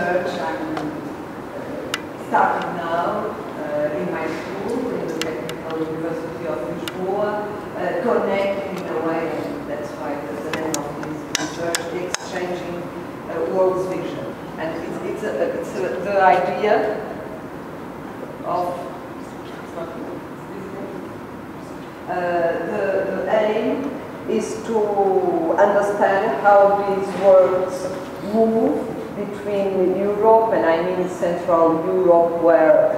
research I'm starting now in my school, in the Technical University of Lisboa, connecting in a way, and that's why the name of this research, exchanging world's vision. And it's the idea of the aim is to understand how these worlds move between Europe, and I mean Central Europe, where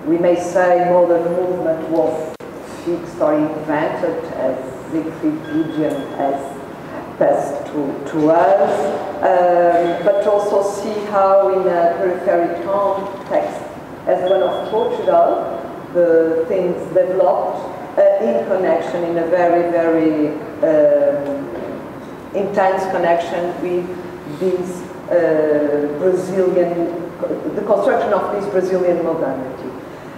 we may say modern movement was fixed or invented, as Siegfried Gideon has passed to us, but also see how in a periphery context, as one of Portugal, the things developed in connection, in a very, very intense connection with these the construction of this Brazilian modernity.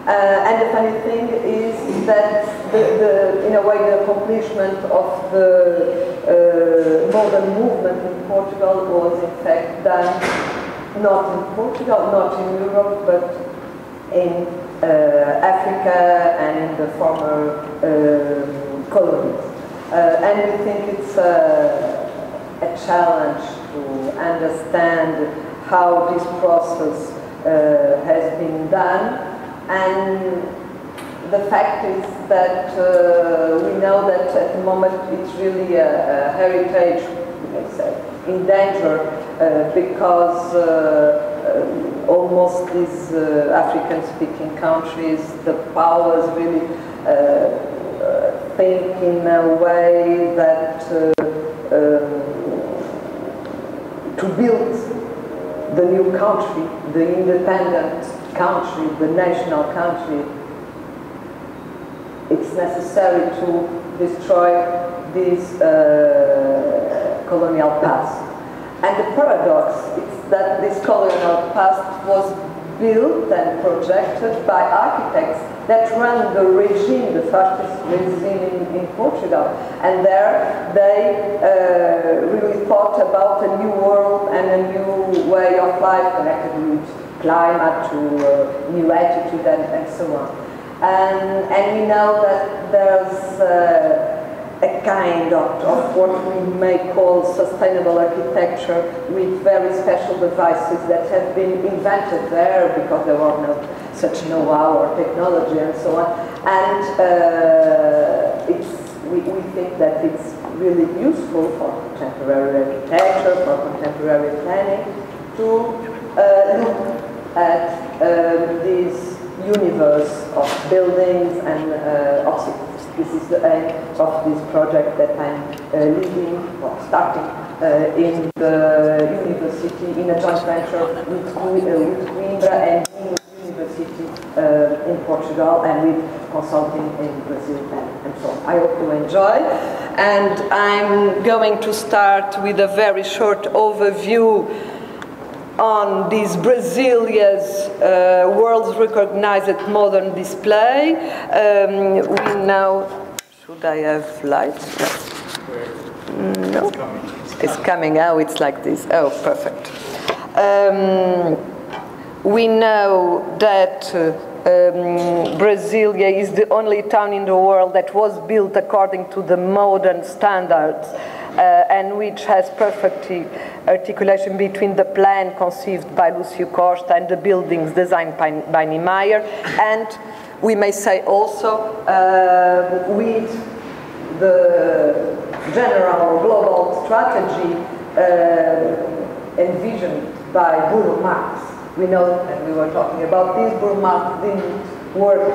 And the funny thing is that, in a way, the accomplishment of the modern movement in Portugal was in fact done not in Portugal, not in Europe, but in Africa and in the former colonies. And we think it's a challenge to understand how this process has been done. And the fact is that we know that at the moment it's really a heritage, we may say, in danger, because almost these African-speaking countries, the powers really think in a way that to build the new country, the independent country, the national country, it's necessary to destroy this colonial past. And the paradox is that this colonial past was built and projected by architects that ran the regime, the fascist regime in Portugal. And there they really thought about a new world and a new way of life connected with climate, to new attitude and so on. And we know that there's a kind of what we may call sustainable architecture with very special devices that have been invented there because there were no such know-how or technology and so on. And we think that it's really useful for contemporary architecture, for contemporary planning, to look at this universe of buildings and of cities. This is the aim of this project that I'm leading or starting in the university in a joint venture with Coimbra and University in Portugal and with consulting in Brazil and so on. I hope you enjoy. And I'm going to start with a very short overview on this Brazilia's world recognized modern display. We now, should I have lights? No, it's coming out, it's like this. Oh, perfect. We know that Brasilia is the only town in the world that was built according to the modern standards and which has perfect articulation between the plan conceived by Lúcio Costa and the buildings designed by Niemeyer, and we may say also with the general global strategy envisioned by Bruno Marx. We know, and we were talking about this, Bruno Marx didn't work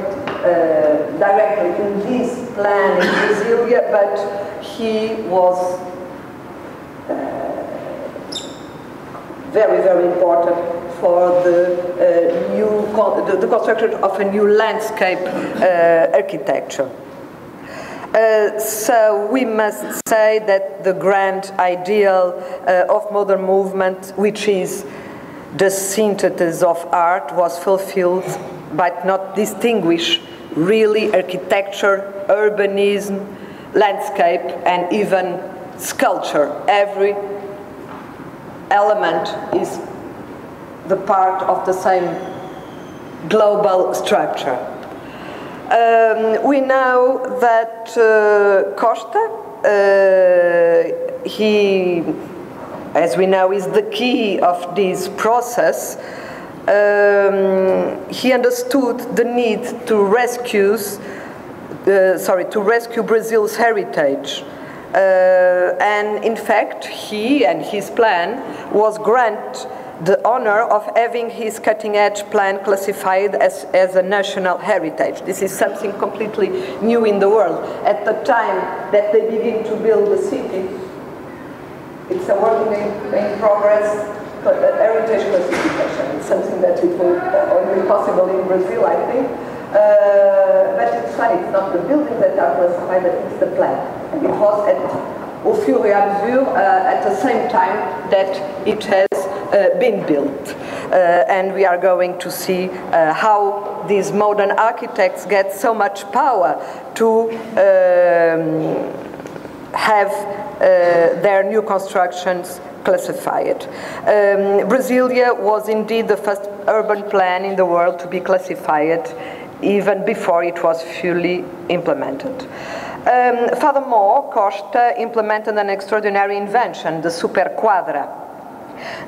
directly in this plan in Brasilia, but he was very, very important for the construction of a new landscape architecture. So we must say that the grand ideal of modern movement, which is the synthesis of art, was fulfilled, but not distinguish really architecture, urbanism, landscape, and even sculpture. Every element is the part of the same global structure. We know that Costa, he, as we know, is the key of this process. He understood the need to rescue Brazil's heritage. And in fact, he and his plan was grant the honor of having his cutting-edge plan classified as a national heritage. This is something completely new in the world. At the time that they begin to build the city, it's a work in progress heritage classification. It's something that it will only possible in Brazil, I think. But it's funny, it's not the buildings that are classified, but it's the plan. And it was au fur et à mesure, at the same time that it has been built. And we are going to see how these modern architects get so much power to have their new constructions classified. Brazilia was indeed the first urban plan in the world to be classified even before it was fully implemented. Furthermore, Costa implemented an extraordinary invention, the superquadra.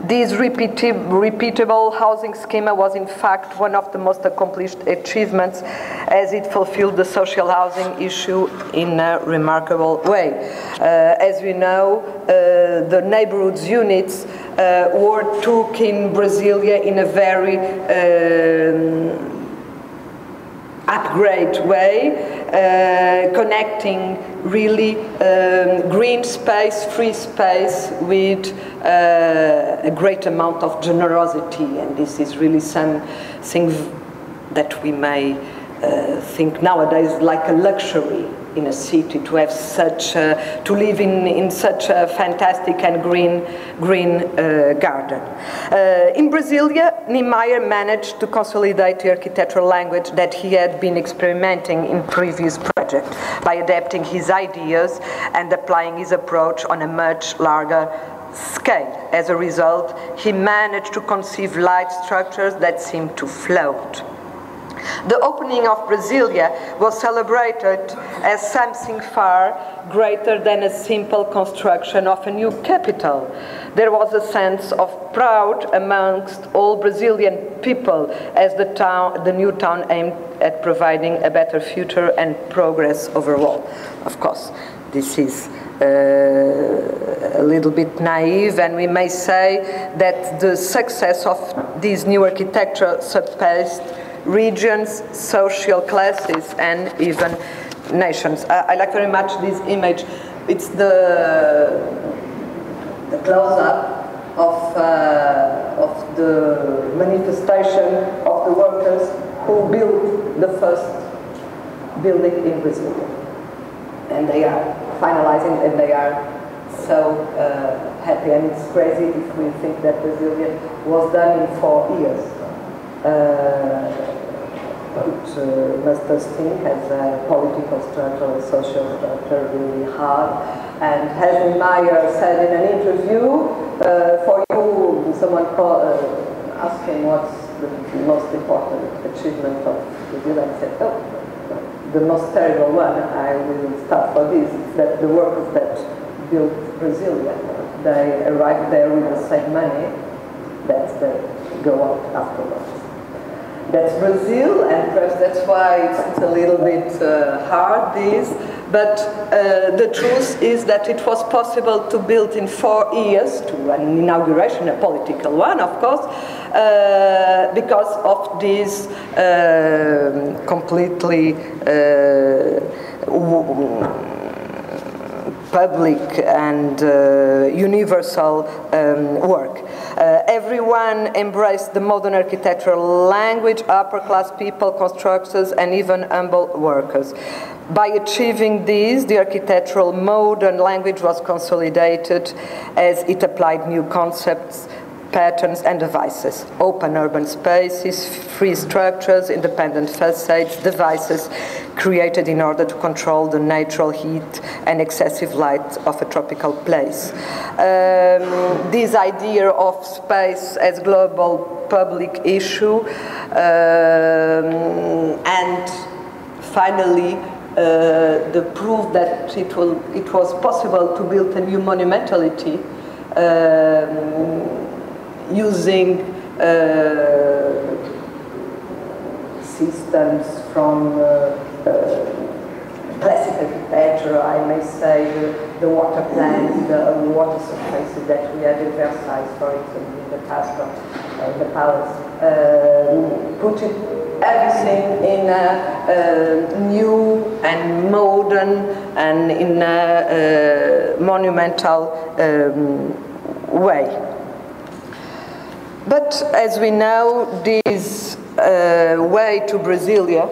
This repeatable housing schema was in fact one of the most accomplished achievements, as it fulfilled the social housing issue in a remarkable way. As we know, the neighborhoods units were took in Brasilia in a very upgrade way, connecting really green space, free space with a great amount of generosity, and this is really something that we may think nowadays like a luxury in a city, to have such to live in such a fantastic and green garden. In Brasilia, Niemeyer managed to consolidate the architectural language that he had been experimenting in previous projects by adapting his ideas and applying his approach on a much larger scale. As a result, he managed to conceive light structures that seemed to float. The opening of Brazilia was celebrated as something far greater than a simple construction of a new capital. There was a sense of pride amongst all Brazilian people as the new town aimed at providing a better future and progress overall. Of course, this is a little bit naive, and we may say that the success of this new architecture surpassed regions, social classes, and even nations. I like very much this image. It's the close-up of the manifestation of the workers who built the first building in Brazil. And they are finalizing, and they are so happy. And it's crazy if we think that Brasilia was done in 4 years. It must think as a political structure, a social structure, really hard. And as Niemeyer said in an interview, for you, someone asked him what's the most important achievement of Brazil, and said, oh, the most terrible one, I will start for this, is that the workers that built Brazilia, they arrived there with the same money that they go out afterwards. That's Brazil, and perhaps that's why it's a little bit hard, this, but the truth is that it was possible to build in 4 years, to an inauguration, a political one, of course, because of this completely public and universal work. Everyone embraced the modern architectural language, upper-class people, constructors, and even humble workers. By achieving this, the architectural modern language was consolidated as it applied new concepts patterns and devices. Open urban spaces, free structures, independent facades, devices created in order to control the natural heat and excessive light of a tropical place. This idea of space as global public issue, and finally the proof that it was possible to build a new monumentality using systems from classic architecture, I may say, the water plants, the water surfaces that we have in Versailles, for example, in the castle, the palace, putting everything in a new and modern and in a monumental way. But as we know, this way to Brazilia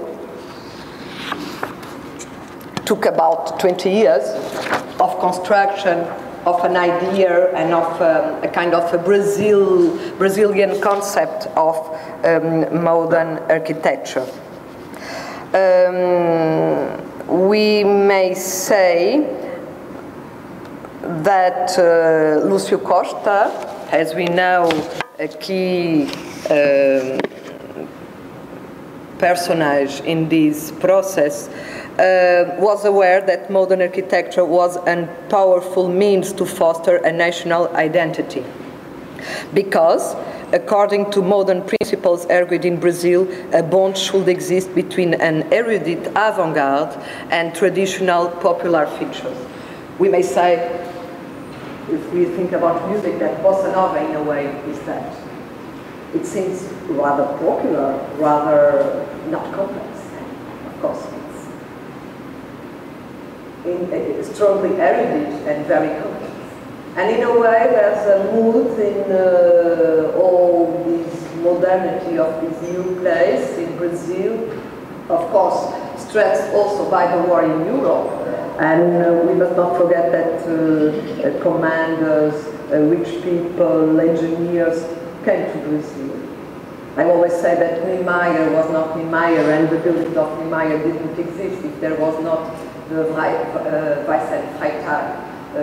took about 20 years of construction of an idea and of a kind of a Brazilian concept of modern architecture. We may say that Lúcio Costa, as we know, a key personage in this process, was aware that modern architecture was a powerful means to foster a national identity. Because, according to modern principles argued in Brazil, a bond should exist between an erudite avant-garde and traditional popular features. We may say, if we think about music, that bossa nova in a way is that. It seems rather popular, rather not complex. Of course, it's strongly erudite and very complex. And in a way, there's a mood in all this modernity of this new place in Brazil, of course, stressed also by the war in Europe. And we must not forget that commanders, rich people, engineers came to Brazil. I always say that Niemeyer was not Niemeyer, and the building of Niemeyer didn't exist if there was not the Weiss and Freitag,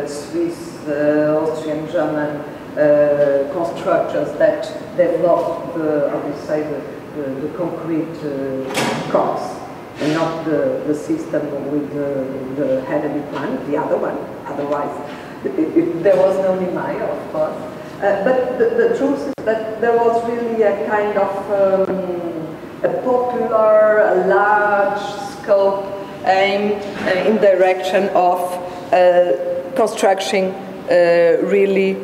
Swiss, Austrian, German constructors that developed the concrete cross, and not the system with the Henry plan, the other one. Otherwise, there was no Niemeyer, of course. But the truth is that there was really a kind of a popular, a large scope aim in direction of constructing really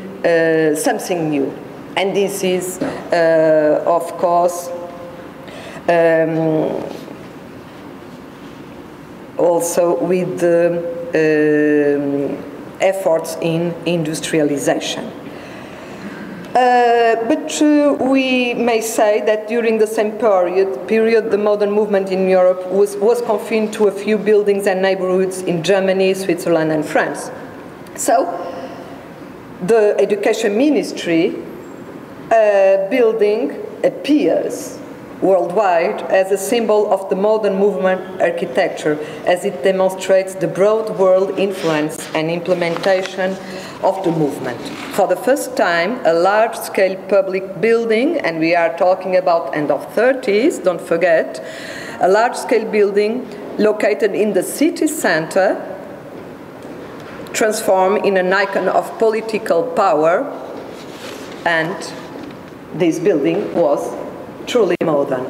something new. And this is, of course, also with the efforts in industrialization. But we may say that during the same period, the modern movement in Europe was confined to a few buildings and neighborhoods in Germany, Switzerland, and France. So, the education ministry building appears worldwide as a symbol of the modern movement architecture, as it demonstrates the broad world influence and implementation of the movement. For the first time, a large-scale public building, and we are talking about end of 30s, don't forget, a large-scale building located in the city center transformed in an icon of political power, and this building was truly modern.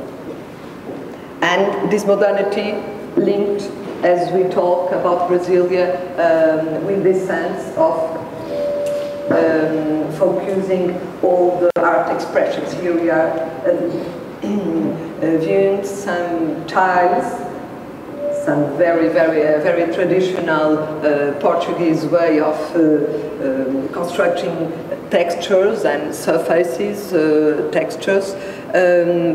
And this modernity linked, as we talk about Brazilia, with this sense of focusing all the art expressions. Here we are viewing some tiles, some very traditional Portuguese way of constructing textures and surfaces, textures,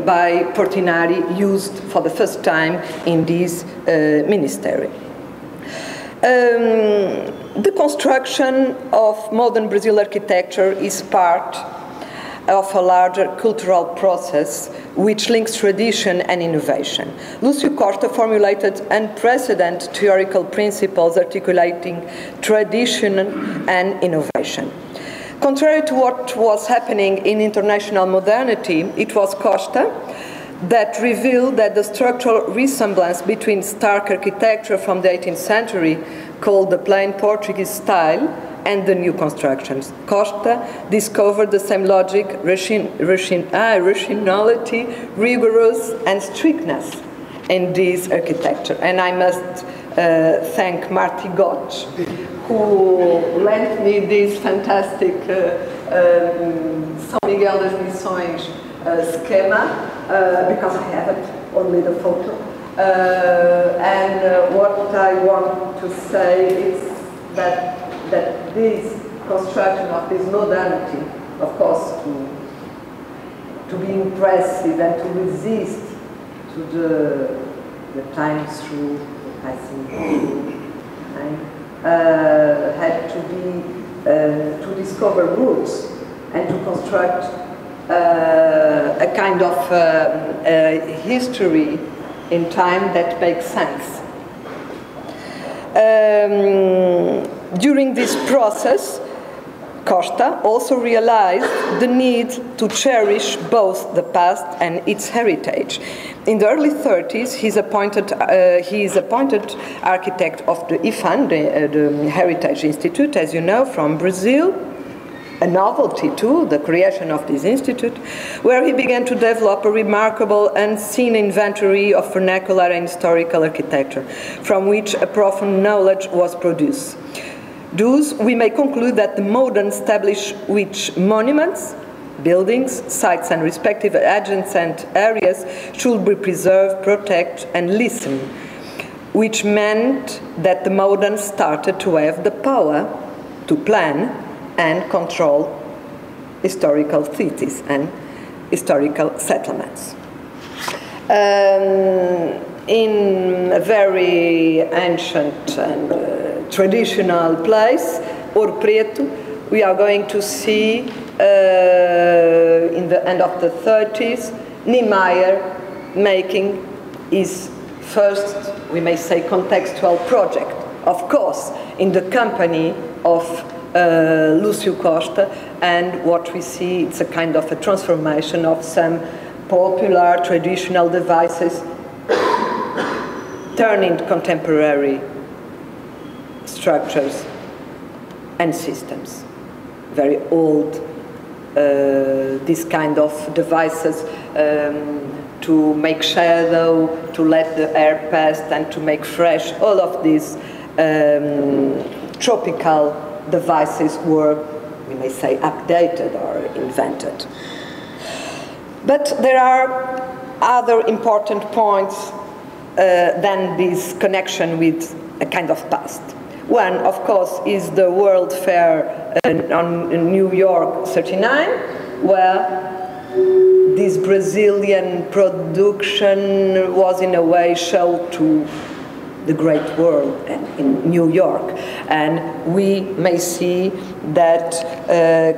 by Portinari, used for the first time in this ministry. The construction of modern Brazil architecture is part of a larger cultural process which links tradition and innovation. Lúcio Costa formulated unprecedented theoretical principles articulating tradition and innovation. Contrary to what was happening in international modernity, it was Costa that revealed that the structural resemblance between stark architecture from the 18th century, called the plain Portuguese style, and the new constructions. Costa discovered the same logic, rationality, rigorous, and strictness in this architecture. And I must thank Marty Gotch, who lent me this fantastic São Miguel das Missões schema, because I have it, only the photo. What I want to say is that this construction of this modernity, of course, to be impressive and to resist to the time through, I think, had to be to discover roots and to construct a kind of history in time that makes sense. During this process, Costa also realized the need to cherish both the past and its heritage. In the early 30s, he is appointed architect of the IFAM, the Heritage Institute, as you know, from Brazil. A novelty too, the creation of this institute, where he began to develop a remarkable unseen inventory of vernacular and historical architecture, from which a profound knowledge was produced. Thus, we may conclude that the modern established which monuments, buildings, sites and respective adjacent areas should be preserved, protected and listened, which meant that the modern started to have the power to plan and control historical cities and historical settlements. In a very ancient and traditional place, Ouro Preto, we are going to see in the end of the 30s, Niemeyer making his first, we may say, contextual project, of course, in the company of Lúcio Costa, and what we see, it's a kind of a transformation of some popular traditional devices turning contemporary structures and systems. Very old, this kind of devices to make shadow, to let the air pass and to make fresh, all of these tropical devices were, we may say, updated or invented. But there are other important points than this connection with a kind of past. One, of course, is the World Fair in New York '39, where this Brazilian production was in a way shown to the great world in New York. And we may see that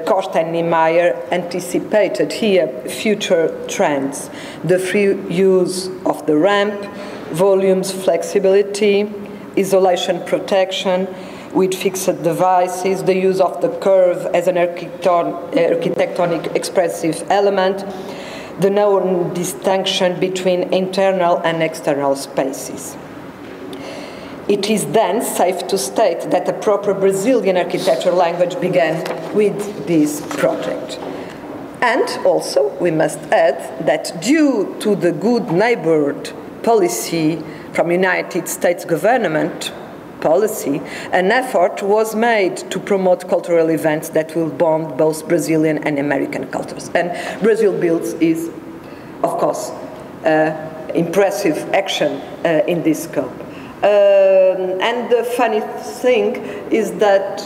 Costa and Niemeyer anticipated here future trends. The free use of the ramp, volumes, flexibility, isolation protection with fixed devices, the use of the curve as an architectonic expressive element, the known distinction between internal and external spaces. It is then safe to state that a proper Brazilian architecture language began with this project. And also, we must add that due to the good neighborhood policy from United States government policy, an effort was made to promote cultural events that will bond both Brazilian and American cultures. And Brazil Builds is, of course, impressive action in this scope. And the funny thing is that,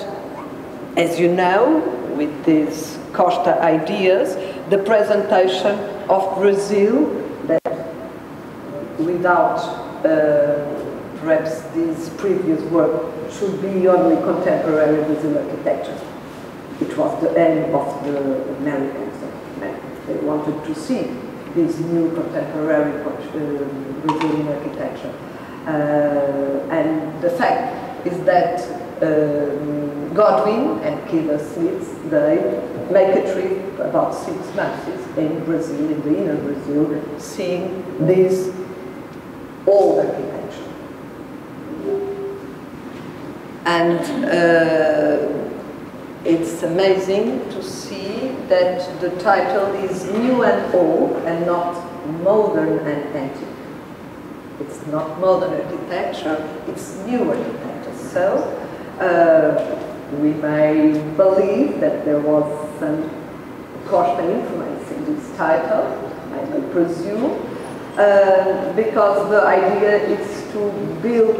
as you know, with these Costa ideas, the presentation of Brazil, that without perhaps this previous work should be only contemporary Brazil architecture. It was the aim of the Americans. They wanted to see this new contemporary Brazilian architecture. And the fact is that Godwin and Killer Smith, they make a trip about 6 months in Brazil, in the inner Brazil, seeing this old architecture. And it's amazing to see that the title is New and Old and not Modern and Antique. It's not modern architecture, it's new architecture. So we may believe that there was some Costa influence in this title, I may presume, because the idea is to build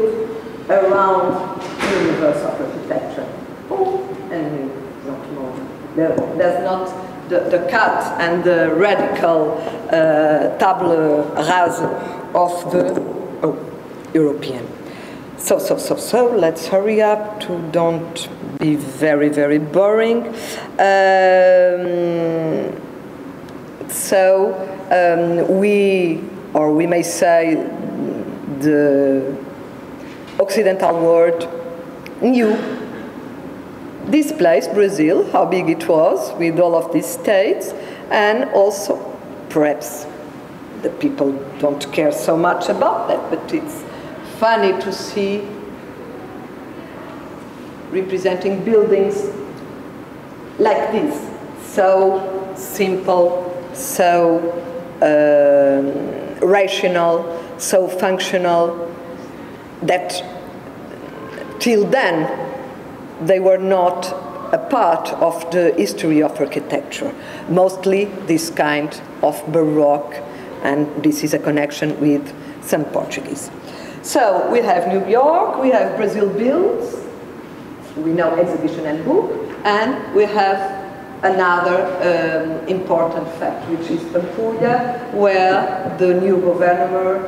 around universe of architecture. Old and new, not modern. There's not the cut and the radical table rase of the European. So, let's hurry up to don't be very, very boring. We may say the Occidental world knew this place, Brazil, how big it was with all of these states, and also perhaps the people don't care so much about that, but it's funny to see representing buildings like this, so simple, so rational, so functional, that till then they were not a part of the history of architecture. Mostly this kind of Baroque, and this is a connection with some Portuguese. So we have New York, we have Brazil Builds, we know exhibition and book, and we have another important fact, which is Pampulha, where the new governor,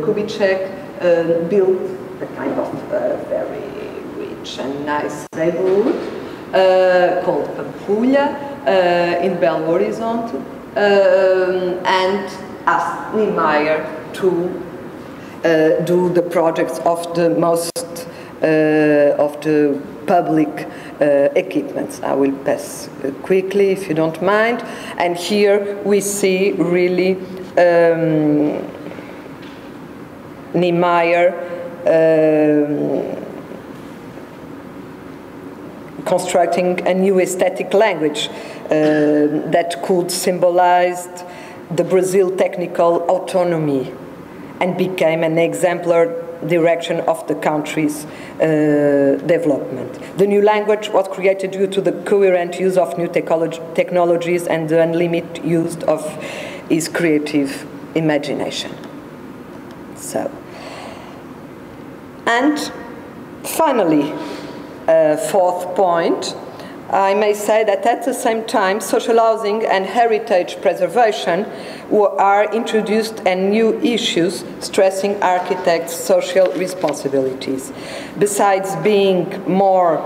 Kubitschek, built a kind of very rich and nice neighborhood called Pampulha in Belo Horizonte, and asked Niemeyer to do the projects of the most of the public equipments. I will pass quickly if you don't mind. And here we see really Niemeyer constructing a new aesthetic language that could symbolize the Brazil technical autonomy and became an exemplar direction of the country's development. The new language was created due to the coherent use of new technologies and the unlimited use of his creative imagination. So, and finally, fourth point, I may say that at the same time, social housing and heritage preservation are introduced and new issues stressing architects' social responsibilities. Besides being more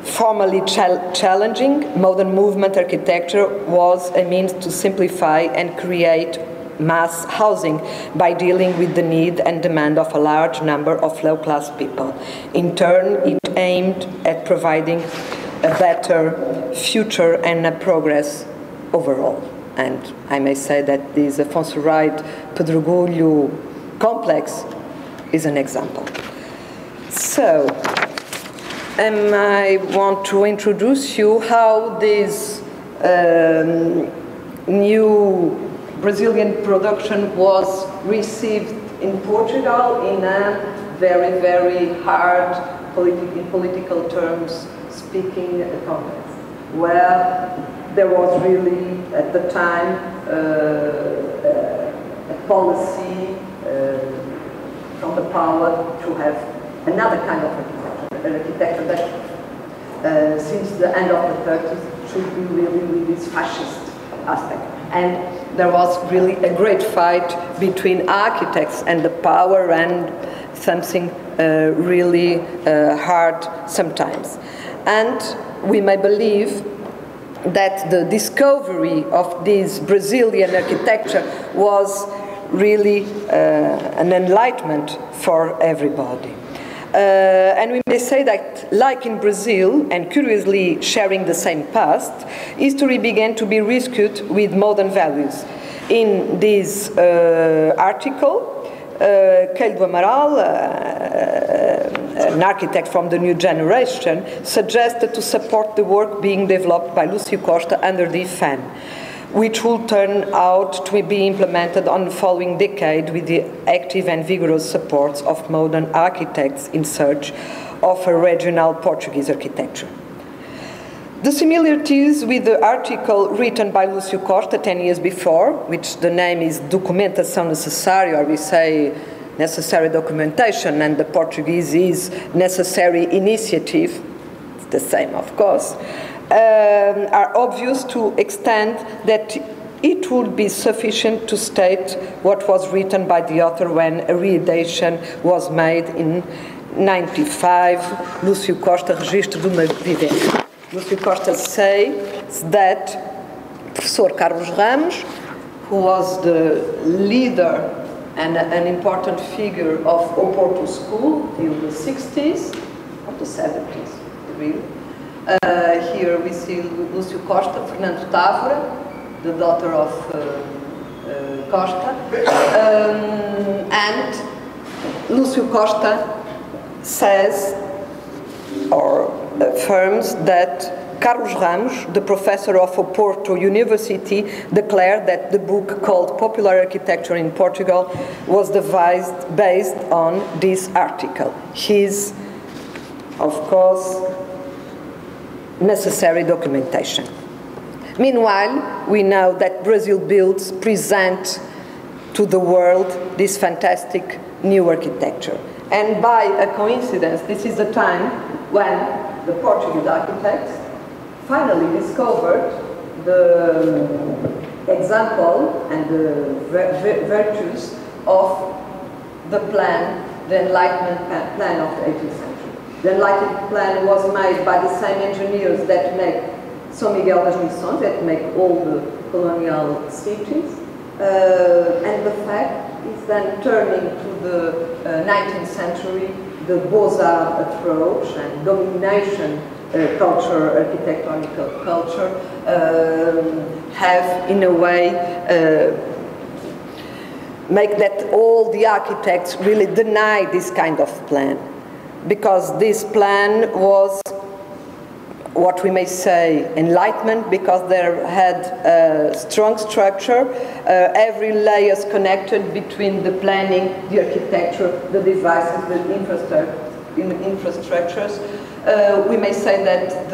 formally challenging, modern movement architecture was a means to simplify and create mass housing by dealing with the need and demand of a large number of low-class people. In turn, it aimed at providing a better future and a progress overall. And I may say that this Afonso Wright Pedregulho complex is an example. So, I want to introduce you how this new Brazilian production was received in Portugal in a very, very hard, in political terms, speaking context, where there was really, at the time, a policy from the power to have another kind of architecture, an architecture that, since the end of the 30s, should be really with this fascist aspect. And there was really a great fight between architects and the power, and something really hard sometimes. And we may believe that the discovery of this Brazilian architecture was really an enlightenment for everybody. And we may say that, like in Brazil, and curiously sharing the same past, history began to be rescued with modern values. In this article, Coelho do Amaral, an architect from the new generation, suggested to support the work being developed by Lúcio Costa under the FAN, which will turn out to be implemented on the following decade with the active and vigorous support of modern architects in search of a regional Portuguese architecture. The similarities with the article written by Lúcio Costa 10 years before, which the name is Documentação Necessária, or we say necessary documentation, and the Portuguese is necessary initiative, it's the same of course, are obvious to extent that it would be sufficient to state what was written by the author when a reedition was made in 95, Lúcio Costa, Registro de uma Vivência. Lúcio Costa says that Professor Carlos Ramos, who was the leader and an important figure of Oporto School in the 60s, or the 70s, really. Here we see Lúcio Costa, Fernando Távora, the daughter of Costa, and Lúcio Costa says or affirms that Carlos Ramos, the professor of Oporto University, declared that the book called Popular Architecture in Portugal was devised based on this article. His, of course, necessary documentation. Meanwhile, we know that Brazil builds present to the world this fantastic new architecture. And by a coincidence, this is the time when the Portuguese architects finally discovered the example and the virtues of the plan, the Enlightenment plan of the 18th century. The Enlightenment plan was made by the same engineers that make São Miguel das Missões, that make all the colonial cities. And the fact is then turning to the 19th century, the Beaux-Arts approach and domination culture, architectonic culture, have in a way make that all the architects really deny this kind of plan, because this plan was what we may say enlightenment, because there had a strong structure, every layer is connected between the planning, the architecture, the devices, the infrastructures. We may say that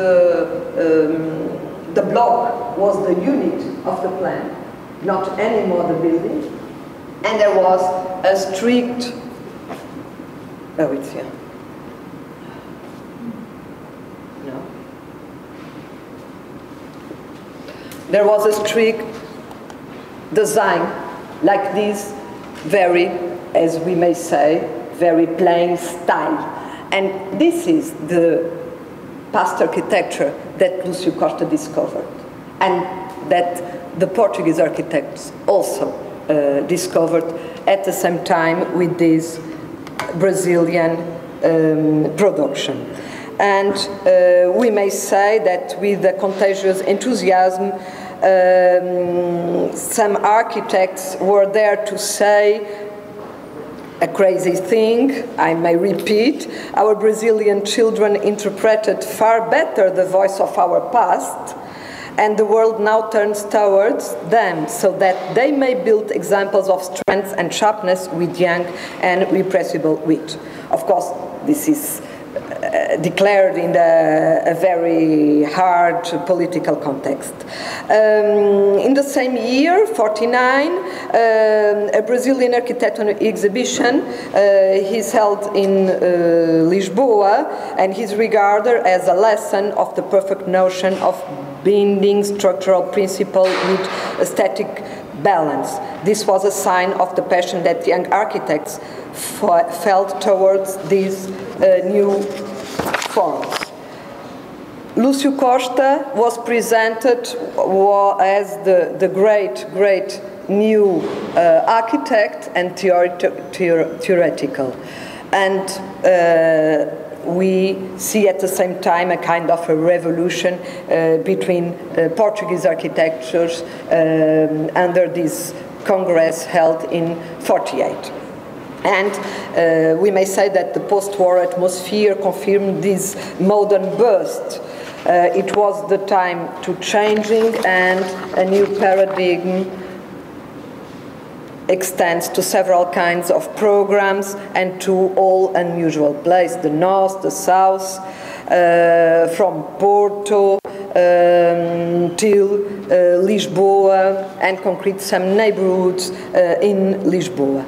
the block was the unit of the plan, not anymore the building, and there was a strict, oh it's here, no, there was a strict design like this, very, as we may say, very plain style. And this is the past architecture that Lúcio Costa discovered, and that the Portuguese architects also discovered at the same time with this Brazilian production. And we may say that with the contagious enthusiasm, some architects were there to say a crazy thing, I may repeat: our Brazilian children interpreted far better the voice of our past, and the world now turns towards them so that they may build examples of strength and sharpness with young and irrepressible wit. Of course, this is declared in a very hard political context. In the same year, 49, a Brazilian architecture exhibition is held in Lisboa, and is regarded as a lesson of the perfect notion of binding structural principle with aesthetic balance. This was a sign of the passion that young architects felt towards these new forms. Lúcio Costa was presented as the great new architect and theoretical. And we see at the same time a kind of a revolution between Portuguese architectures under this Congress held in '48. And we may say that the post-war atmosphere confirmed this modern burst. It was the time to changing, and a new paradigm extends to several kinds of programs and to all unusual places, the north, the south, from Porto till Lisboa, and concrete some neighborhoods in Lisboa.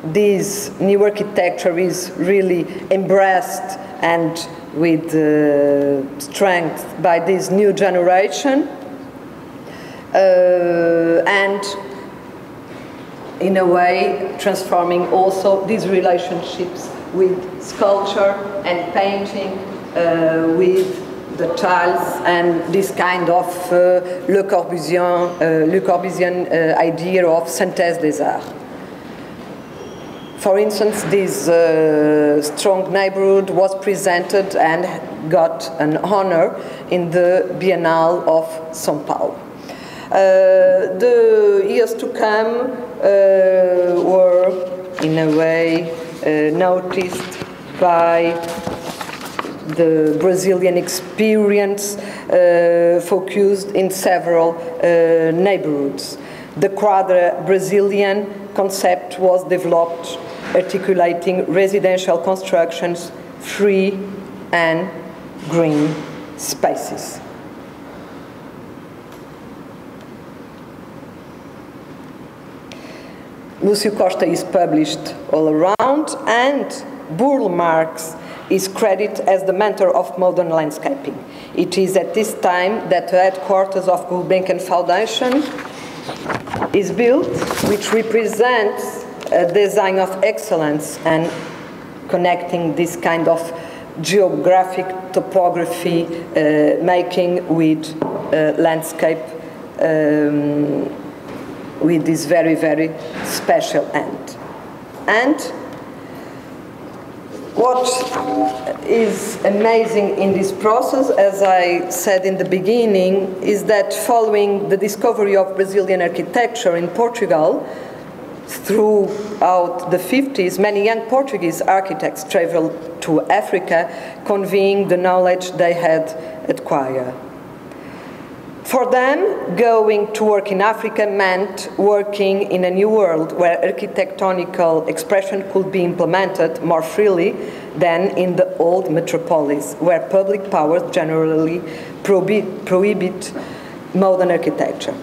This new architecture is really embraced and with strength by this new generation. And in a way transforming also these relationships with sculpture and painting, with the tiles and this kind of Le Corbusian idea of synthèse des arts. For instance, this strong neighborhood was presented and got an honor in the Biennale of São Paulo. The years to come were, in a way, noticed by the Brazilian experience focused in several neighborhoods. The Quadra Brazilian concept was developed articulating residential constructions, free and green spaces. Lúcio Costa is published all around, and Burle Marx is credited as the mentor of modern landscaping. It is at this time that the headquarters of Gulbenkian Foundation is built, which represents a design of excellence and connecting this kind of geographic topography making with landscape with this very, very special end. And what is amazing in this process, as I said in the beginning, is that following the discovery of Brazilian architecture in Portugal, throughout the 50s, many young Portuguese architects traveled to Africa, conveying the knowledge they had acquired. For them, going to work in Africa meant working in a new world where architectonical expression could be implemented more freely than in the old metropolis, where public powers generally prohibit modern architecture.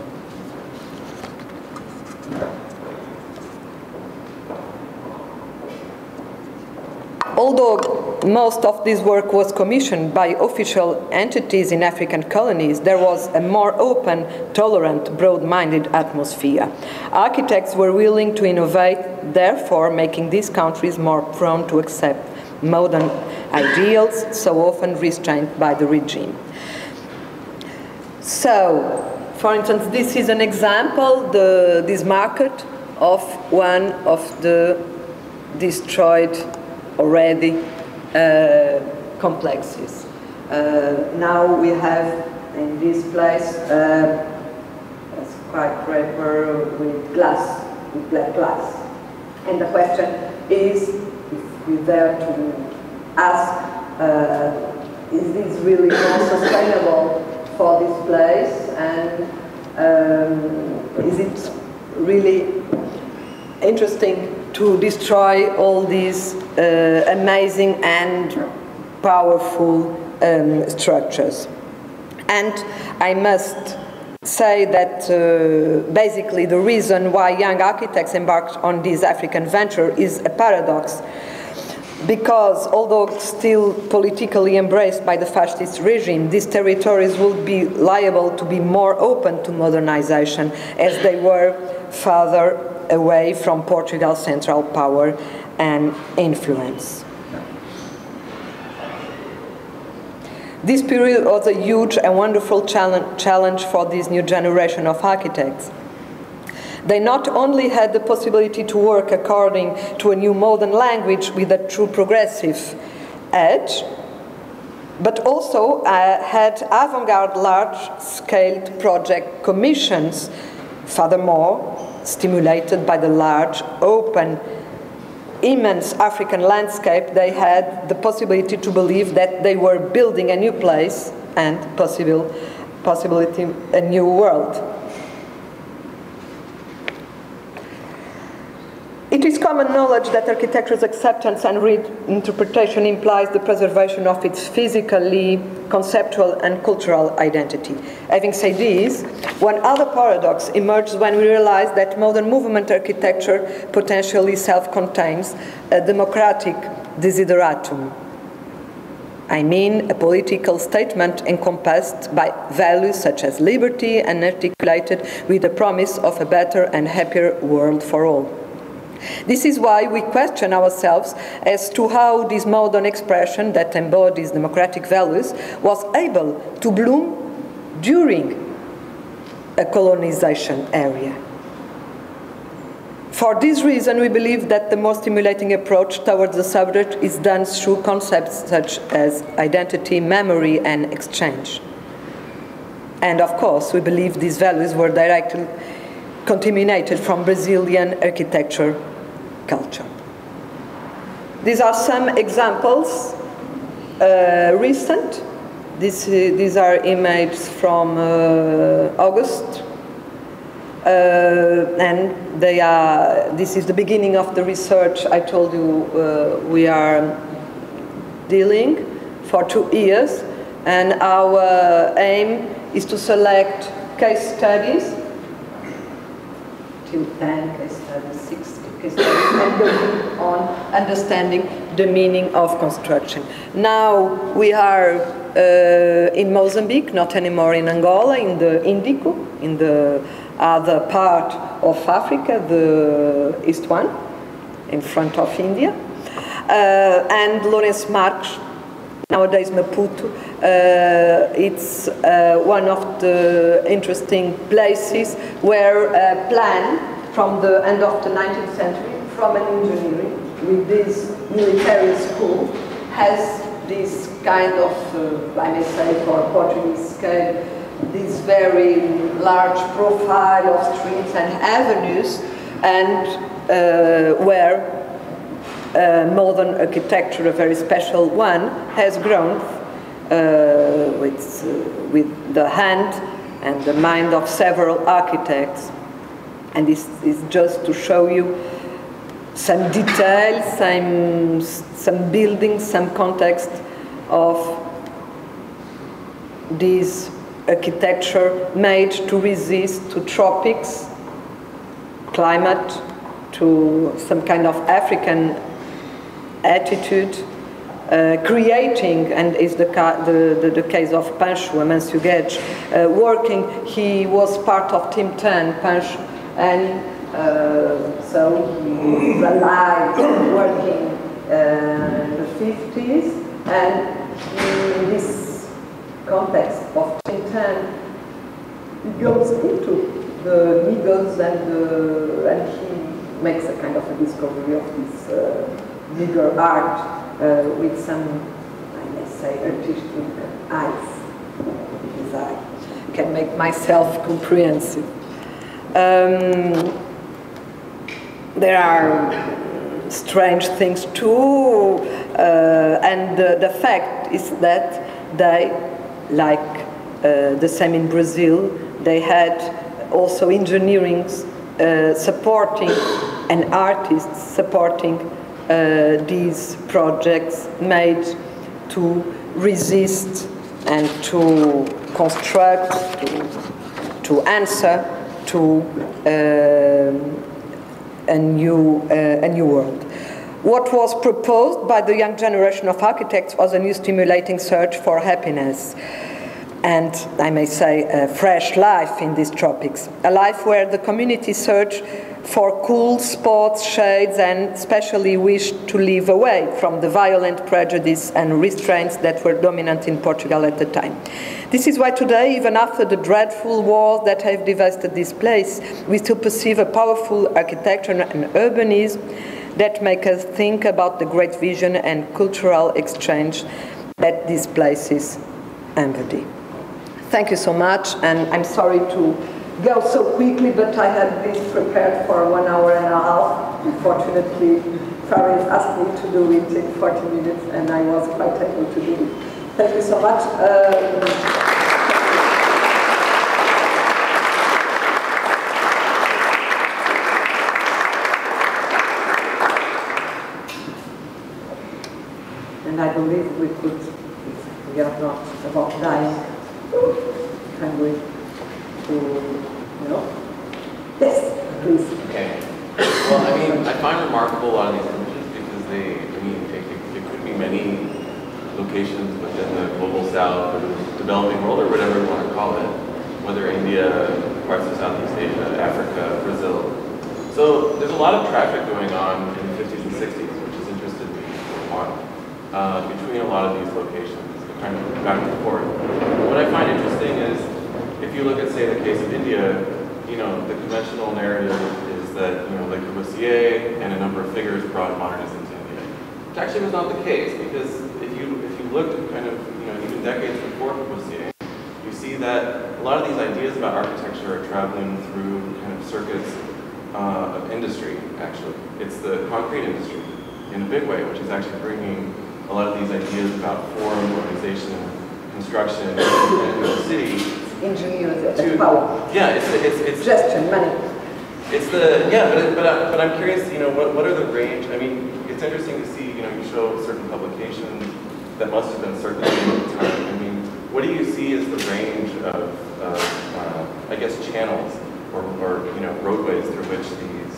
Although most of this work was commissioned by official entities in African colonies, there was a more open, tolerant, broad-minded atmosphere. Architects were willing to innovate, therefore making these countries more prone to accept modern ideals, so often restrained by the regime. So, for instance, this is an example, this market of one of the destroyed already complexes. Now we have in this place a skyscraper with glass, with black glass. And the question is, if we're there to ask, is this really more sustainable for this place, and is it really interesting to destroy all these amazing and powerful structures? And I must say that basically the reason why young architects embarked on this African venture is a paradox, because although still politically embraced by the fascist regime, these territories would be liable to be more open to modernization as they were farther away from Portugal's central power and influence. This period was a huge and wonderful challenge for this new generation of architects. They not only had the possibility to work according to a new modern language with a true progressive edge, but also had avant-garde large-scale project commissions, furthermore stimulated by the large, open, immense African landscape. They had the possibility to believe that they were building a new place and possibility a new world. It is common knowledge that architecture's acceptance and reinterpretation implies the preservation of its physically, conceptual and cultural identity. Having said this, one other paradox emerges when we realize that modern movement architecture potentially self-contains a democratic desideratum. I mean, a political statement encompassed by values such as liberty and articulated with the promise of a better and happier world for all. This is why we question ourselves as to how this modern expression that embodies democratic values was able to bloom during a colonization area. For this reason, we believe that the most stimulating approach towards the subject is done through concepts such as identity, memory, and exchange. And of course, we believe these values were directly contaminated from Brazilian architecture culture. These are some examples, recent. These are images from August, and this is the beginning of the research I told you we are dealing for 2 years, and our aim is to select case studies, till 10 case studies, 6 case studies, and building on understanding the meaning of construction. Now we are in Mozambique, not anymore in Angola, in the Indico, in the other part of Africa, the east one, in front of India. And Lourenço Marques, nowadays Maputo, it's one of the interesting places where a plan from the end of the 19th century, from an engineering with this military school, has this kind of, I may say for Portuguese scale, this very large profile of streets and avenues, and where modern architecture, a very special one, has grown with the hand and the mind of several architects. And this is just to show you some details, some buildings, some context of this architecture made to resist to tropics, climate, to some kind of African attitude, creating, and is the case of Pancho Amancio Guedes, working. He was part of Team 10, Pancho, and so he was alive working in the 50s, and in this context of Team 10, he goes into the Migos and he makes a kind of a discovery of this Nigger art with some, I may say, artistic eyes. His eye can make myself comprehensive. There are strange things too, and the fact is that they, like the same in Brazil, they had also engineering supporting and artists supporting these projects made to resist and to construct, to answer to a new world. What was proposed by the young generation of architects was a new stimulating search for happiness. and I may say a fresh life in these tropics, a life where the community search for cool spots, shades, and especially wish to live away from the violent prejudice and restraints that were dominant in Portugal at the time. This is why today, even after the dreadful wars that have devastated this place, we still perceive a powerful architecture and urbanism that make us think about the great vision and cultural exchange that these places embody. Thank you so much, and I'm sorry to go so quickly, but I had this prepared for 1 hour and a half. Unfortunately, Farid asked me to do it in 40 minutes, and I was quite able to do it. Thank you so much. And I believe we could, if we are not about dying, can we Yes, please. Okay. Well, I mean, I find remarkable a lot of these images because it could be many locations within the global south or the developing world or whatever you want to call it, whether India, parts of Southeast Asia, Africa, Brazil. So there's a lot of traffic going on in the 50s and 60s, which is interested me for one, between a lot of these locations, kind of back and forth. What I find interesting is, if you look at, say, the case of India, the conventional narrative is that, Le Corbusier and a number of figures brought modernism to India. Which actually was not the case, because if you looked at kind of, even decades before Corbusier, you see that a lot of these ideas about architecture are traveling through kind of circuits of industry, actually. It's the concrete industry, in a big way, which is actually bringing a lot of these ideas about form, organization, construction, and the city. Ingenuity, power. Yeah, it's gestion, money. It's the but I'm curious. What are the range? I mean, it's interesting to see. You show certain publications that must have been circulating at the time. I mean, what do you see as the range of I guess channels or roadways through which these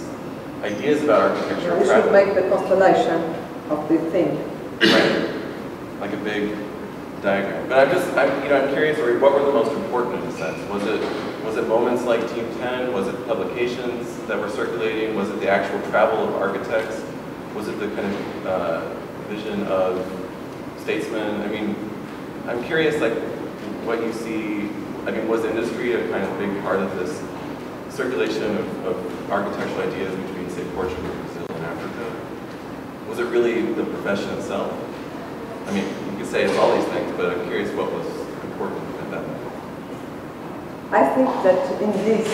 ideas about architecture are traveling? We should make the constellation of the thing. Right, like a big diagram. But I'm curious, what were the most important in a sense? Was it moments like Team 10? Was it publications that were circulating? Was it the actual travel of architects? Was it the kind of vision of statesmen? I mean, I'm curious, what you see. I mean, was industry a kind of big part of this circulation of architectural ideas between, say, Portugal, Brazil, and Africa? Was it really the profession itself? I mean, you could say it's all these things, but I'm curious what was important in that. I think that in this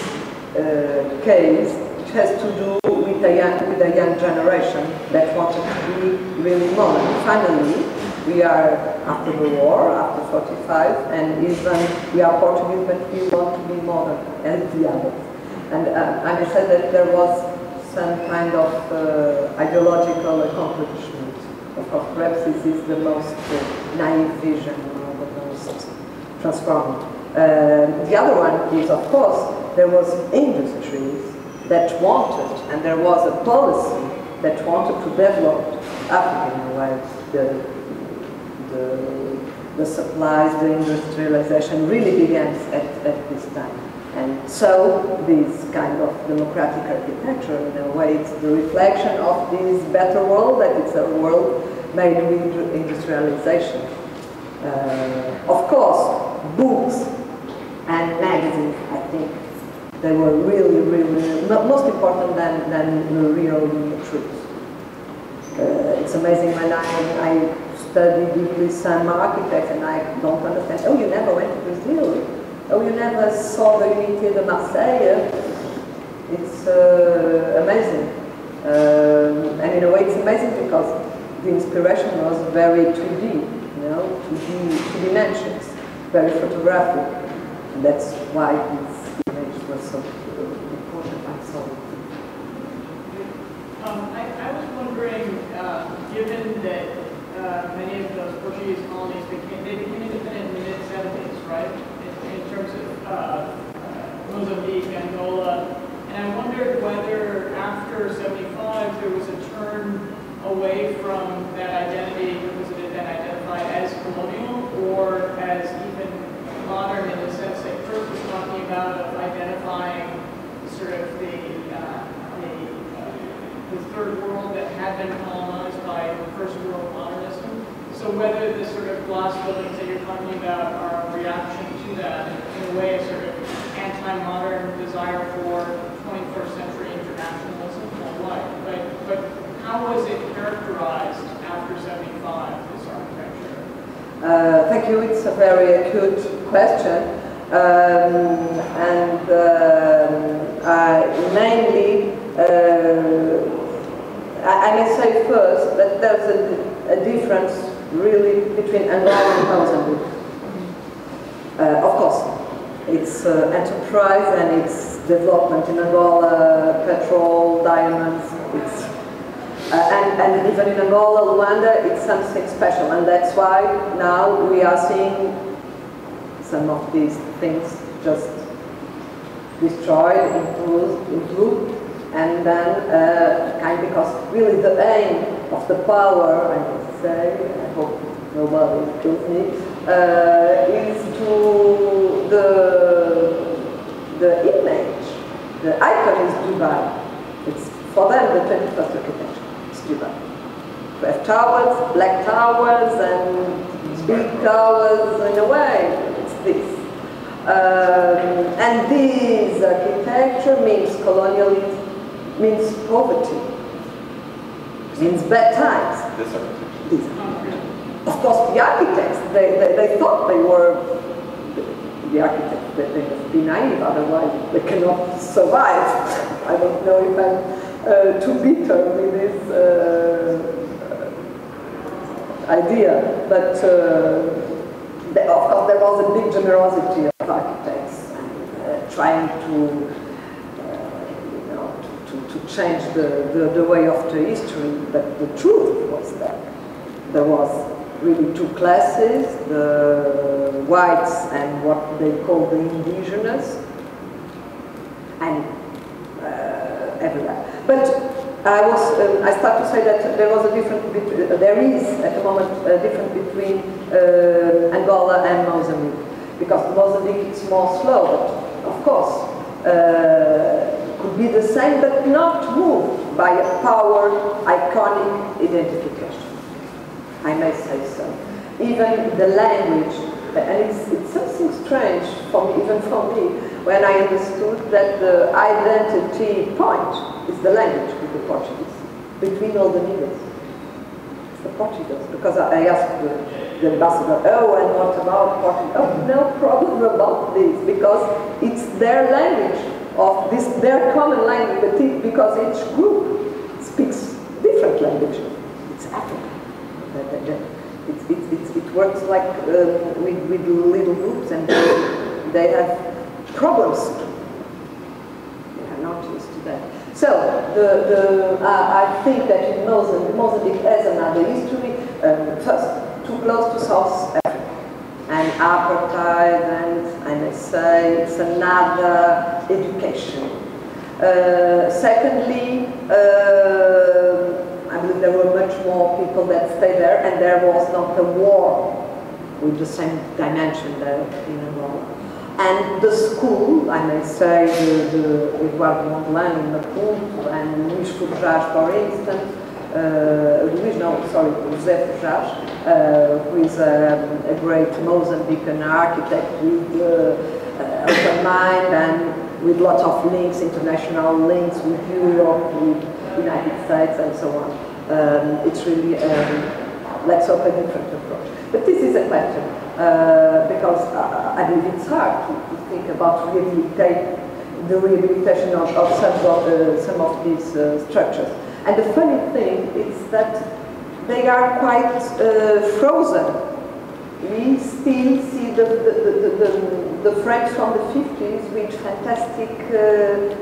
case, it has to do with a young generation that wanted to be really modern. Finally, we are after the war, after 45, and even we are Portuguese, but we want to be modern as the others. And I may say that there was some kind of ideological accomplishment. Of course, perhaps this is the most naive vision or the most transformed. The other one is, of course, there was industries that wanted, and there was a policy that wanted to develop Africa in a way. The supplies, the industrialization really began at this time. And so this kind of democratic architecture, in a way, it's the reflection of this better world, that it's a world made with industrialization. Of course, books and magazines, I think, they were really, really most important than the real truth. It's amazing when I study deeply some architects and I don't understand. Oh, you never went to Brazil? Oh, you never saw the Unité de Marseille? It's amazing. And in a way it's amazing because the inspiration was very 2D, 2D dimensions, very photographic. And that's why this image was so important. I saw it. I was wondering, given that many of those Portuguese colonies became independent in the mid-70s, right? In terms of Mozambique, Angola, and I wondered whether after 75 there was a turn away from that identity, was it then identified as colonial or as even modern in the sense that Kurt was talking about of identifying sort of the third world that had been colonized by first world modernism. So whether the sort of glass buildings that you're talking about are a reaction to that, in a way, a sort of anti-modern desire for 21st century internationalism or what? But how was it characterized after 75, this architecture? Thank you. It's a very acute question. Mainly, I may say first that there's a difference really between Angola and Mozambique. Of course, it's enterprise and it's development in Angola, petrol, diamonds, it's, and even in Angola, Luanda, it's something special, and that's why now we are seeing some of these things just destroyed, improved, and then because really the aim of the power, I would say, I hope nobody kills me, is to the image, the icon is Dubai. It's for them the 21st architecture. It's Dubai. We have towers, black towers, and big towers in a way. It's this. And this architecture means colonialism, means poverty, means bad times. This architecture. Of course, the architects, they thought they were the architects, they must be naive, otherwise they cannot survive. I don't know if I'm too bitter with this idea, but of course there was a big generosity of architects trying to change the way of the history, but the truth was that there was really two classes, the whites and what they call the indigenous, and everywhere. But I start to say that there was a difference, there is at the moment a difference between Angola and Mozambique, because Mozambique is more slow, but of course could be the same, but not moved by a power iconic identification. I may say so. Even the language, and it's something strange for me, even for me, when I understood that the identity point is the language with the Portuguese, between all the niggas. It's the Portuguese, because I asked the ambassador, oh, and what about Portugal? Oh, no problem about this, because it's their language, of this, their common language, because each group speaks different language. It's African. It works like with little groups, and they have problems. They are not used to that. So I think that in Mozambique has another history. First, too close to South Africa, and apartheid, and I may say it's another education. Secondly, I believe there were much more people that stayed there, and there was not a war with the same dimension there in Angola. And the school, I may say, the Eduardo Mondlane in Maputo, and Luís Forjás, for instance, José Forjás, who is a great Mozambican architect with open mind and with lots of links, international links with Europe, with United States, and so on. It's really, let's hope, a different approach. But this is a question, because I believe it's hard to think about the rehabilitation of some of these structures. And the funny thing is that they are quite frozen. We still see the frames from the 50s with fantastic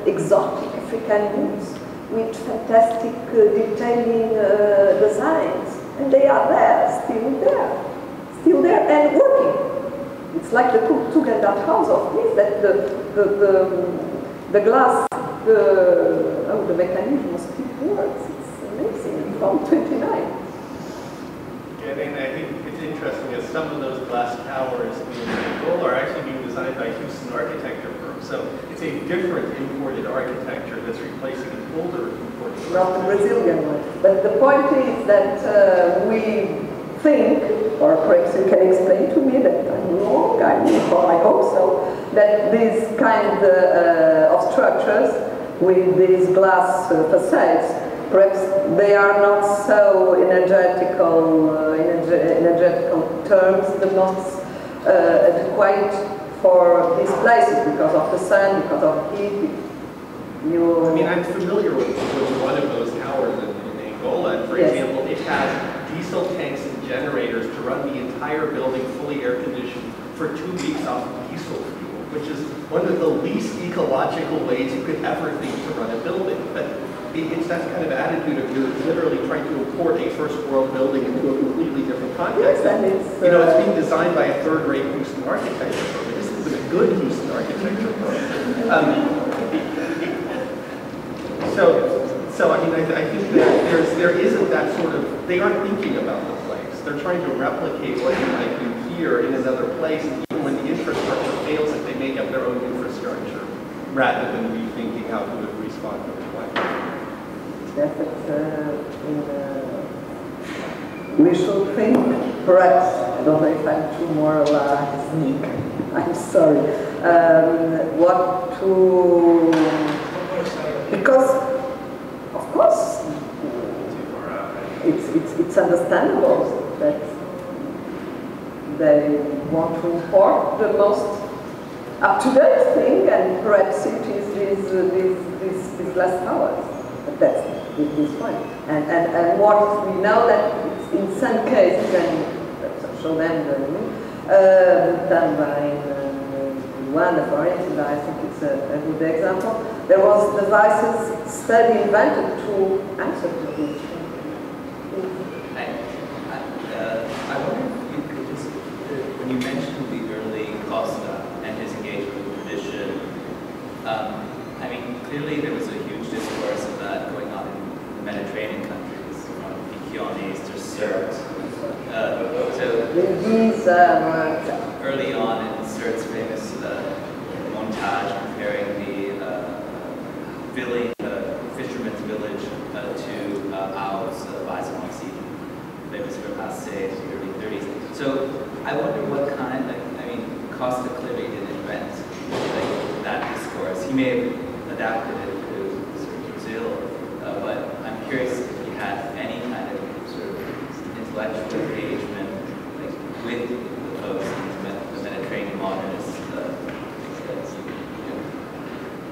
exotic African woods, with fantastic detailing designs, and they are there, still there and working. It's like the Tugendhat house of this, that the glass, the mechanism still works. It's amazing. From 29. Yeah, I think it's interesting is some of those glass towers in Angola are actually being designed by Houston architecture firms. So it's a different imported architecture that's replacing an older imported architecture. Not the Brazilian one. But the point is that we think, or perhaps you can explain to me that I'm wrong, I hope so, that these kind of structures with these glass facades, perhaps they are not so energetical terms, the most adequate for these places because of the sun, because of heat. I mean, I'm familiar with one of those towers in Angola, and for example, it has diesel tanks and generators to run the entire building fully air conditioned for 2 weeks off of diesel fuel, which is one of the least ecological ways you could ever think to run a building. But it's that kind of attitude of you're literally trying to import a first world building into a completely different context. Yes, and it's, it's being designed by a third-rate Houston architecture firm. This is a good Houston architecture firm. So I mean, I think that there isn't that sort of, they aren't thinking about the place. They're trying to replicate what you might do here in another place. Even when the infrastructure fails, if they make up their own infrastructure, rather than rethinking how to respond to the climate. Yes, we should think, perhaps, I don't know if I'm too moralizing, I'm sorry, what to, because, of course, it's understandable that they want to import the most up-to-date thing, and perhaps it is these glass towers. But that's this point. And what we know that it's in some cases, and let's show them done by Rwanda, for instance, I think it's a good example. There was devices study invented to answer to this. I wonder if you could just, when you mentioned the early Costa and his engagement with tradition, I mean, clearly there was a huge discourse of that going on in the Mediterranean countries, from Picciones to Sirte. Early on in Sirte's famous montage comparing the fisherman's village to Ao's Weizmannsee, famous for Passé in the early 30s. So I wonder what kind, I mean, Costa clearly didn't invent that discourse. He may have adapted it to sort of Brazil, but I'm curious if he had any kind of sort of intellectual engagement with the folks in the Mediterranean modernists,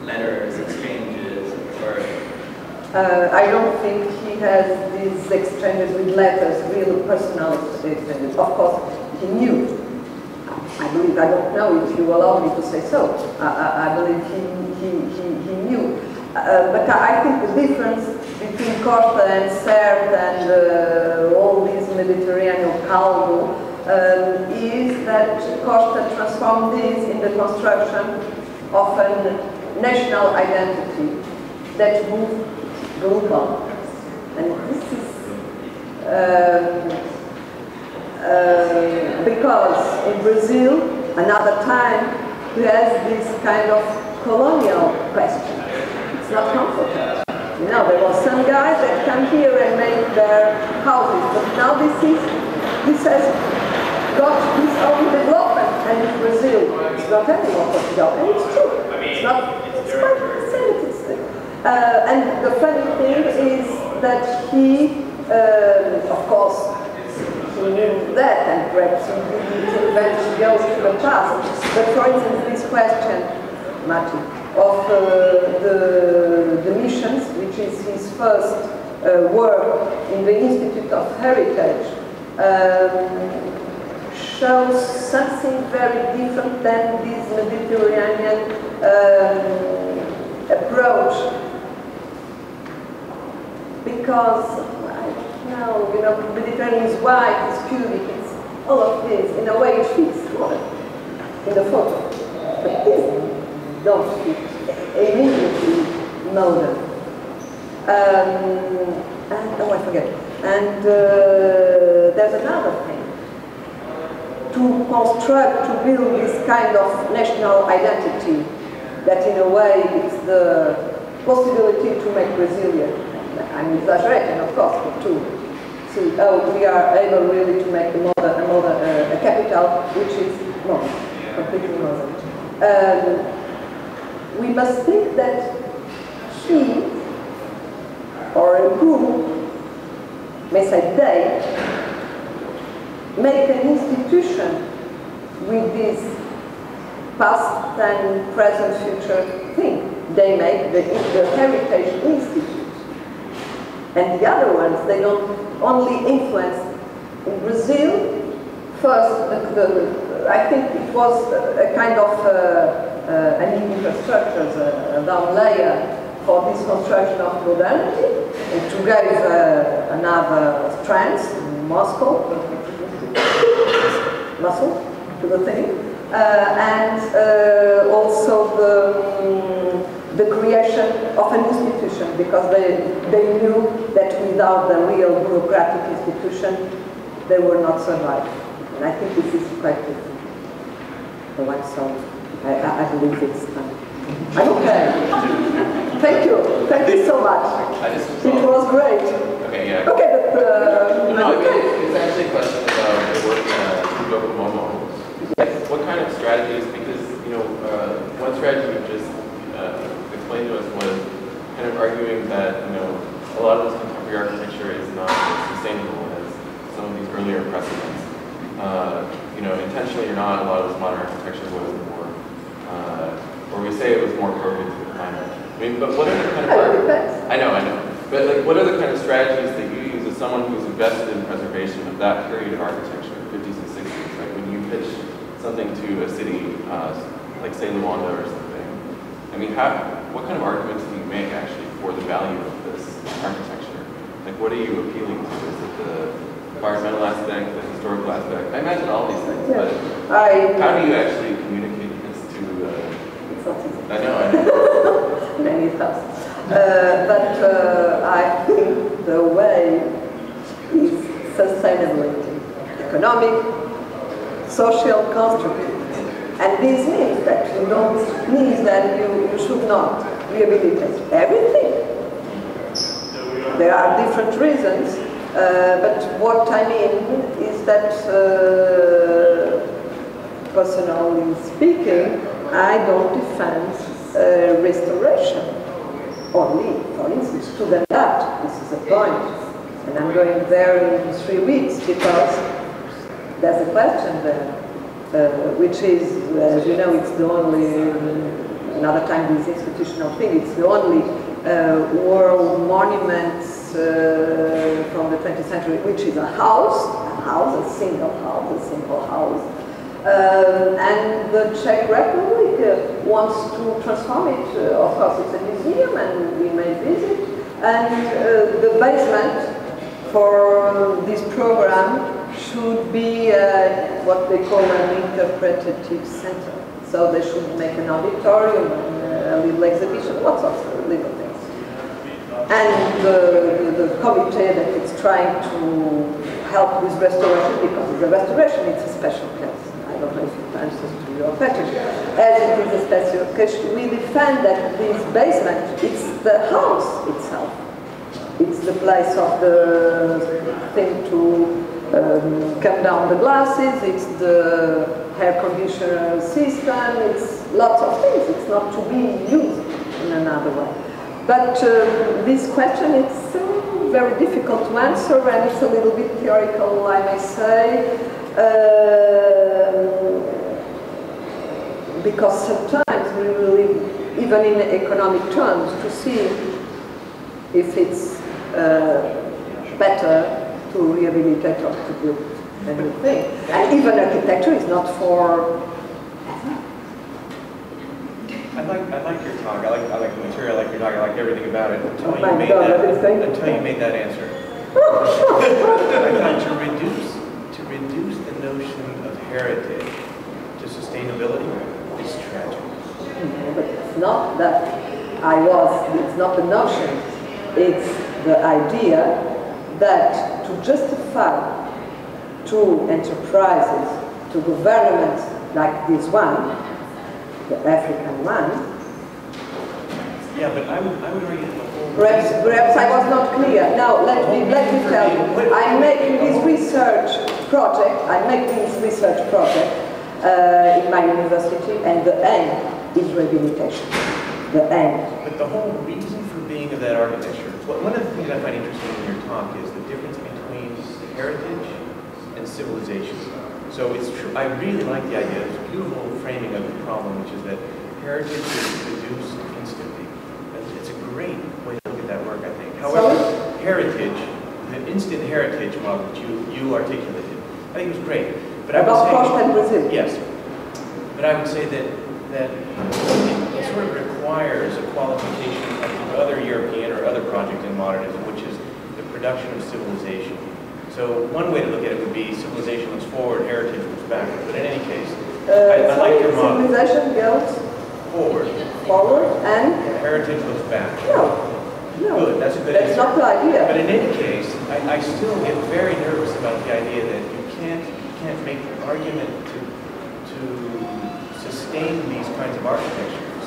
letters, exchanges, or... I don't think he has these exchanges with letters, real personal exchanges. Of course, he knew. I believe, I don't know if you allow me to say so. I believe he knew. But I think the difference between Costa and Sirte and all these Mediterranean caldo is that Costa transformed this in the construction of a national identity that moved global. And this is because in Brazil, another time, we has this kind of colonial question. It's not comfortable. You know, there was some guys that come here and make their houses, but now this has got its own development, and in Brazil, it's not anymore Portugal, and it's true. It's not, it's quite the same. And the funny thing is that he, of course, he knew that, and perhaps he eventually goes to the past. But for instance, this question, Martin, of the missions, which is his first work in the Institute of Heritage, shows something very different than this Mediterranean approach. Because, you know, Mediterranean is white, it's cubic, it's all of this. In a way, it fits in the photo. But this don't fit immediately modern. And, oh, I forget. And there's another thing. to construct, to build this kind of national identity that in a way is the possibility to make Brazilia. I'm exaggerating, of course, but to see how we are able really to make a capital which is completely modern. We must think that he or a group, may say they, make an institution with this past and present future thing. They make the Heritage Institute. And the other ones, they don't only influence. In Brazil, first, I think it was a kind of an infrastructure, a down layer for this construction of modernity, and to give another strength, Moscow, muscle to the thing, and also the creation of an institution, because they knew that without the real bureaucratic institution, they will not survive. And I think this is quite different. The one song, I believe it's I'm okay. Thank you so much. It was great. Okay, yeah. Okay, but no, it's actually a question about the work in Momo. Like, what kind of strategies? Because one strategy you just explained to us was kind of arguing that a lot of this contemporary architecture is not as sustainable as some of these earlier precedents. Intentionally or not, a lot of this modern architecture was more, or we say it was more appropriate to the climate. I mean, but what are the kind of I know. But like, what are the kind of strategies that you use as someone who's invested in preservation of that period of architecture, 50s and 60s? Like when you pitch something to a city, like say Luanda or something. I mean, what kind of arguments do you make actually for the value of this architecture? Like, what are you appealing to? Is it the environmental aspect, the historical aspect? I imagine all these things, but how do you actually communicate this to? I know. Many thoughts. But I think the way is sustainability, economic, social, constructive. And this means that you should not rehabilitate everything. There are different reasons, but what I mean is that, personally speaking, I don't defend restoration only. For instance, to the art, this is a point, and I'm going there in 3 weeks because there's a question there. Which is, as you know, it's the only, another time this institutional thing, it's the only world monument from the 20th century, which is a single house. And the Czech Republic wants to transform it. Of course, it's a museum and we may visit. And the basement for this program should be what they call an interpretative center. So they should make an auditorium, a little exhibition, lots of little things. And the committee that is trying to help with restoration, because the restoration it's a special case. I don't know if it answers to your question. As it is a special case, we defend that this basement, it's the house itself. It's the place of the thing to come down the glasses, it's the air conditioner system, it's lots of things. It's not to be used in another way. But this question, it's very difficult to answer, and it's a little bit theoretical, I may say, because sometimes we really, even in economic terms, to see if it's better to rehabilitate or to build a new thing. And even architecture is not for I like your talk. I like the material. I like your talk. I like everything about it until you made that answer. I thought to reduce the notion of heritage to sustainability is tragic. But it's not that it's not the notion. It's the idea that to justify to enterprises to governments like this one, the African one. Yeah, but I would argue that the whole... Perhaps I was not clear. Now, let me tell you. I'm making this research project in my university, and the aim is rehabilitation. The aim. But the whole reason for being of that architecture, one of the things I find interesting in your talk is the difference between heritage and civilization. So it's true, I really like the idea, it's a beautiful framing of the problem, which is that heritage is produced instantly. It's a great way to look at that work, I think. However, heritage, the instant heritage model that you articulated, I think it was great. But I would say, Portugal and Brazil. yes. But I would say that it sort of requires a qualification of the other European or other project in modernism, which is the production of civilization. So one way to look at it would be civilization looks forward, heritage looks backward. But in any case, I like your model. Civilization goes Forward. And heritage looks back. No. Good, that's a good That's answer. not the idea. But in any case, I still get very nervous about the idea that you can't make an argument to sustain these kinds of architectures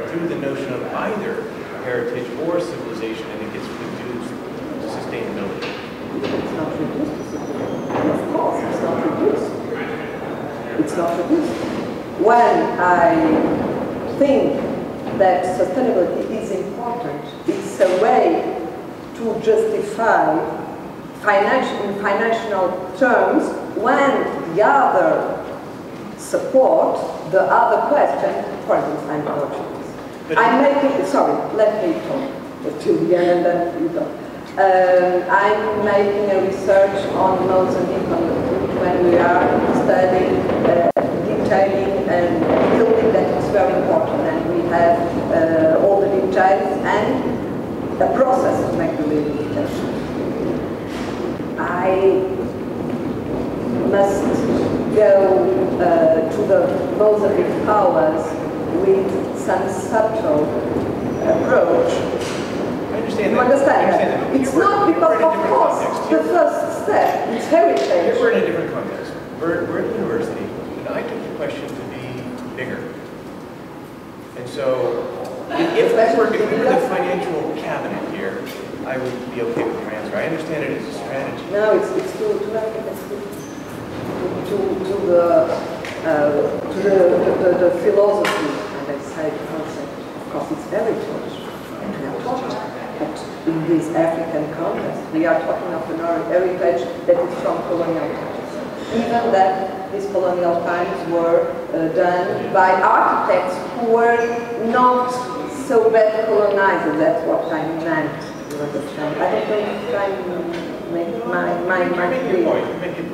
through the notion of either heritage or civilization, and it gets reduced to sustainability. It's not reduced to civilization. Of course, it's not reduced. It's not reduced. When I think that sustainability is important, it's a way to justify in financial terms when the other support the other question. For instance, I'm Portuguese. I'm making, sorry, let me talk till the end and then you talk. I'm making a research on Mozambique when we are studying, detailing and building that is very important, and we have all the details and a process to make the rehabilitation. I must go to the Mozambique powers with some subtle approach. I understand You that. understand I that? that. It's not because, of course, the first step is heritage. We're in a different context. We're at the university, and I took the question to be bigger. And so, if we were the financial cabinet here, I would be okay with your answer. I understand it as a strategy. No, it's to the philosophy, and I say the concept. Of course, it's heritage. And we are talking, but in this African context, we are talking of an heritage that is from colonial times. Even that these colonial times were done by architects who were not so bad colonizers. That's what I meant. You understand? I don't know if I make my clear.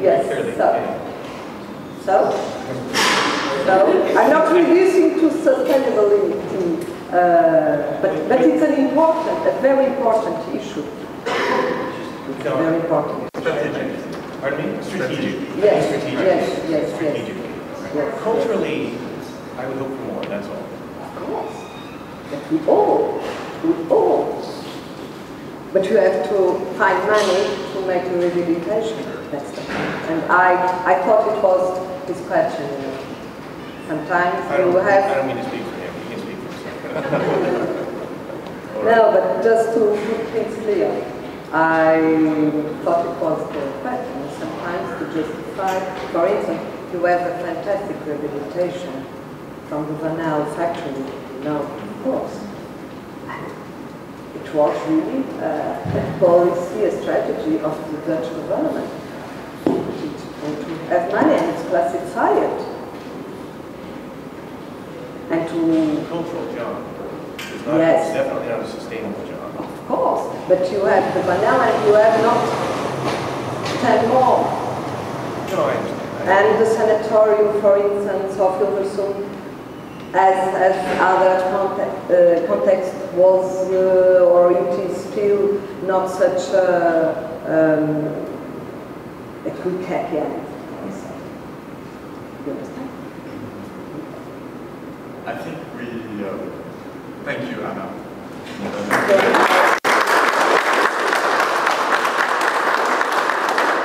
Yes. So I'm not reducing to sustainability, but it's a very important issue. It's very important. Strategic. Pardon me? Strategic. Yes. Strategic. Yes. Strategic. Yes. Culturally, I would hope for more, that's all. Of course. But we all. But you have to find money to make the rehabilitation. That's the thing. And I thought it was his question. Sometimes I don't have. mean to speak for him. He can speak for himself. No, but just to put things clear, I thought it was the question. Sometimes to justify, for instance, you have a fantastic rehabilitation from the Vanel factory. Of course. It was really a policy, a strategy of the Dutch government to have money and to classify it. And to... Cultural job. It's definitely not a sustainable job. Of course. But you have the Vanel and you have not 10 more. No, I understand. And the sanatorium, for instance, of Hilversum, as other context was, or it is still not such a quick happy end. You understand? I think we, thank you, Anna.